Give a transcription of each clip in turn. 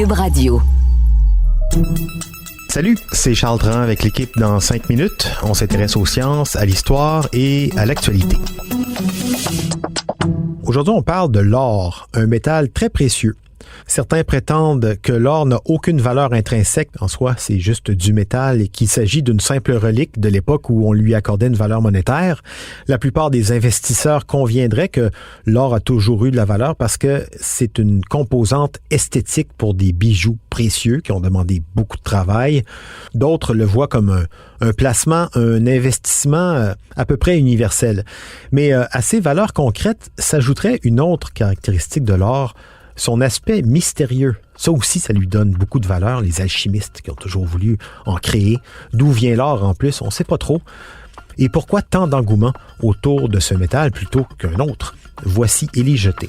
Cube Radio. Salut, c'est Charles Dran avec l'équipe dans 5 minutes. On s'intéresse aux sciences, à l'histoire et à l'actualité. Aujourd'hui, on parle de l'or, un métal très précieux. Certains prétendent que l'or n'a aucune valeur intrinsèque. En soi, c'est juste du métal et qu'il s'agit d'une simple relique de l'époque où on lui accordait une valeur monétaire. La plupart des investisseurs conviendraient que l'or a toujours eu de la valeur parce que c'est une composante esthétique pour des bijoux précieux qui ont demandé beaucoup de travail. D'autres le voient comme un placement, un investissement à peu près universel. Mais à ces valeurs concrètes s'ajouterait une autre caractéristique de l'or, son aspect mystérieux. Ça aussi, ça lui donne beaucoup de valeur, les alchimistes qui ont toujours voulu en créer. D'où vient l'or en plus, on ne sait pas trop. Et pourquoi tant d'engouement autour de ce métal plutôt qu'un autre? Voici Élie Jeté.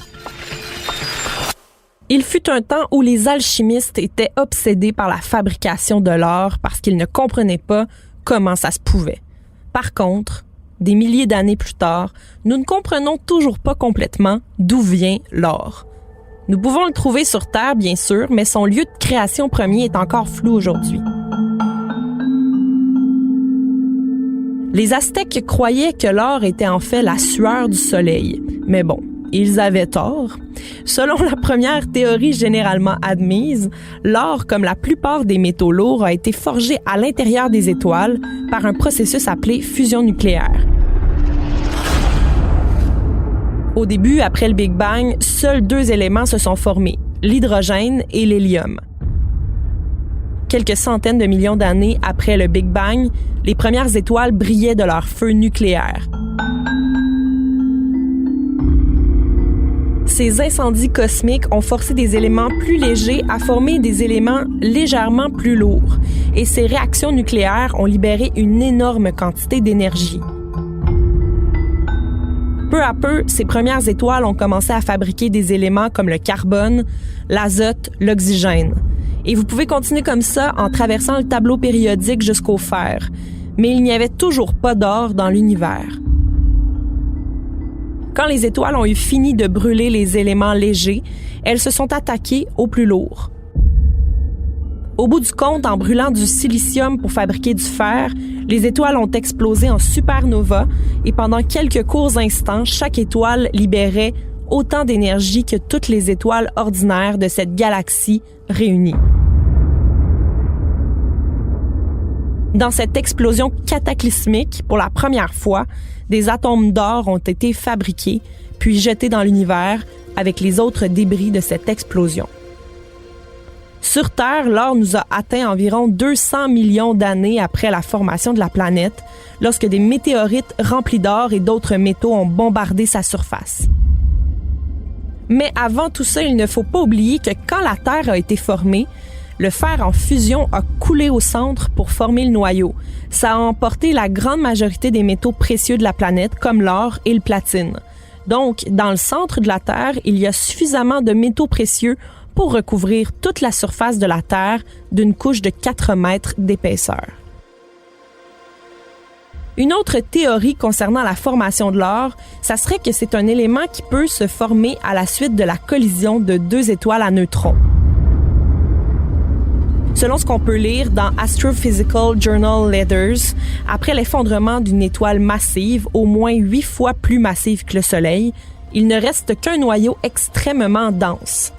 Il fut un temps où les alchimistes étaient obsédés par la fabrication de l'or parce qu'ils ne comprenaient pas comment ça se pouvait. Par contre, des milliers d'années plus tard, nous ne comprenons toujours pas complètement d'où vient l'or. Nous pouvons le trouver sur Terre, bien sûr, mais son lieu de création premier est encore flou aujourd'hui. Les Aztèques croyaient que l'or était en fait la sueur du soleil. Mais bon, ils avaient tort. Selon la première théorie généralement admise, l'or, comme la plupart des métaux lourds, a été forgé à l'intérieur des étoiles par un processus appelé fusion nucléaire. Au début, après le Big Bang, seuls 2 éléments se sont formés, l'hydrogène et l'hélium. Quelques centaines de millions d'années après le Big Bang, les premières étoiles brillaient de leur feu nucléaire. Ces incendies cosmiques ont forcé des éléments plus légers à former des éléments légèrement plus lourds, et ces réactions nucléaires ont libéré une énorme quantité d'énergie. Peu à peu, ces premières étoiles ont commencé à fabriquer des éléments comme le carbone, l'azote, l'oxygène. Et vous pouvez continuer comme ça en traversant le tableau périodique jusqu'au fer. Mais il n'y avait toujours pas d'or dans l'univers. Quand les étoiles ont eu fini de brûler les éléments légers, elles se sont attaquées aux plus lourds. Au bout du compte, en brûlant du silicium pour fabriquer du fer, les étoiles ont explosé en supernova et pendant quelques courts instants, chaque étoile libérait autant d'énergie que toutes les étoiles ordinaires de cette galaxie réunies. Dans cette explosion cataclysmique, pour la première fois, des atomes d'or ont été fabriqués puis jetés dans l'univers avec les autres débris de cette explosion. Sur Terre, l'or nous a atteint environ 200 millions d'années après la formation de la planète, lorsque des météorites remplis d'or et d'autres métaux ont bombardé sa surface. Mais avant tout ça, il ne faut pas oublier que quand la Terre a été formée, le fer en fusion a coulé au centre pour former le noyau. Ça a emporté la grande majorité des métaux précieux de la planète, comme l'or et le platine. Donc, dans le centre de la Terre, il y a suffisamment de métaux précieux pour recouvrir toute la surface de la Terre d'une couche de 4 mètres d'épaisseur. Une autre théorie concernant la formation de l'or, ça serait que c'est un élément qui peut se former à la suite de la collision de 2 étoiles à neutrons. Selon ce qu'on peut lire dans Astrophysical Journal Letters, après l'effondrement d'une étoile massive, au moins 8 fois plus massive que le Soleil, il ne reste qu'un noyau extrêmement dense.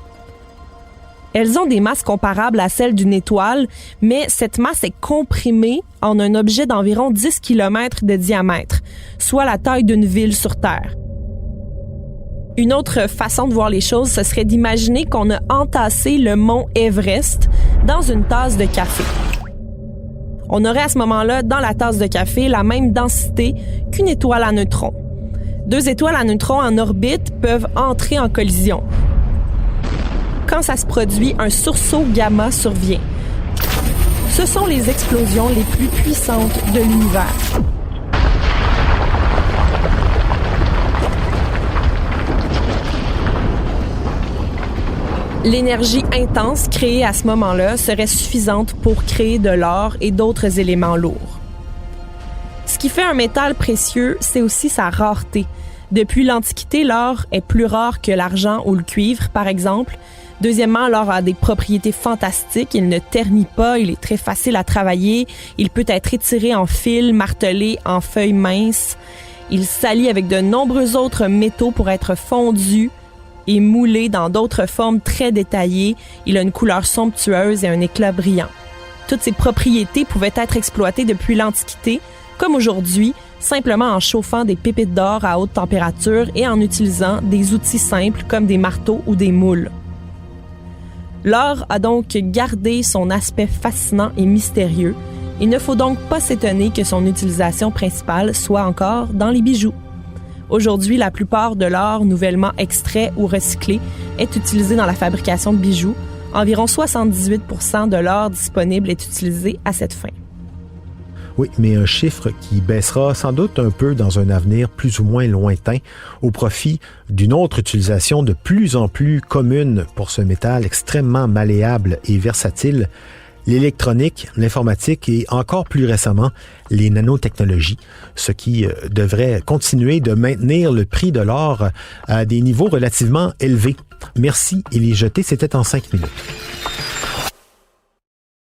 Elles ont des masses comparables à celles d'une étoile, mais cette masse est comprimée en un objet d'environ 10 km de diamètre, soit la taille d'une ville sur Terre. Une autre façon de voir les choses, ce serait d'imaginer qu'on a entassé le mont Everest dans une tasse de café. On aurait à ce moment-là, dans la tasse de café, la même densité qu'une étoile à neutrons. 2 étoiles à neutrons en orbite peuvent entrer en collision. Quand ça se produit, un sursaut gamma survient. Ce sont les explosions les plus puissantes de l'univers. L'énergie intense créée à ce moment-là serait suffisante pour créer de l'or et d'autres éléments lourds. Ce qui fait un métal précieux, c'est aussi sa rareté. Depuis l'Antiquité, l'or est plus rare que l'argent ou le cuivre, par exemple. Deuxièmement, l'or a des propriétés fantastiques. Il ne ternit pas, il est très facile à travailler. Il peut être étiré en fils, martelé en feuilles minces. Il s'allie avec de nombreux autres métaux pour être fondu et moulé dans d'autres formes très détaillées. Il a une couleur somptueuse et un éclat brillant. Toutes ces propriétés pouvaient être exploitées depuis l'Antiquité, comme aujourd'hui, simplement en chauffant des pépites d'or à haute température et en utilisant des outils simples comme des marteaux ou des moules. L'or a donc gardé son aspect fascinant et mystérieux. Il ne faut donc pas s'étonner que son utilisation principale soit encore dans les bijoux. Aujourd'hui, la plupart de l'or nouvellement extrait ou recyclé est utilisé dans la fabrication de bijoux. Environ 78% de l'or disponible est utilisé à cette fin. Oui, mais un chiffre qui baissera sans doute un peu dans un avenir plus ou moins lointain au profit d'une autre utilisation de plus en plus commune pour ce métal extrêmement malléable et versatile, l'électronique, l'informatique et encore plus récemment les nanotechnologies, ce qui devrait continuer de maintenir le prix de l'or à des niveaux relativement élevés. Merci, Élie Jeté, c'était en 5 minutes.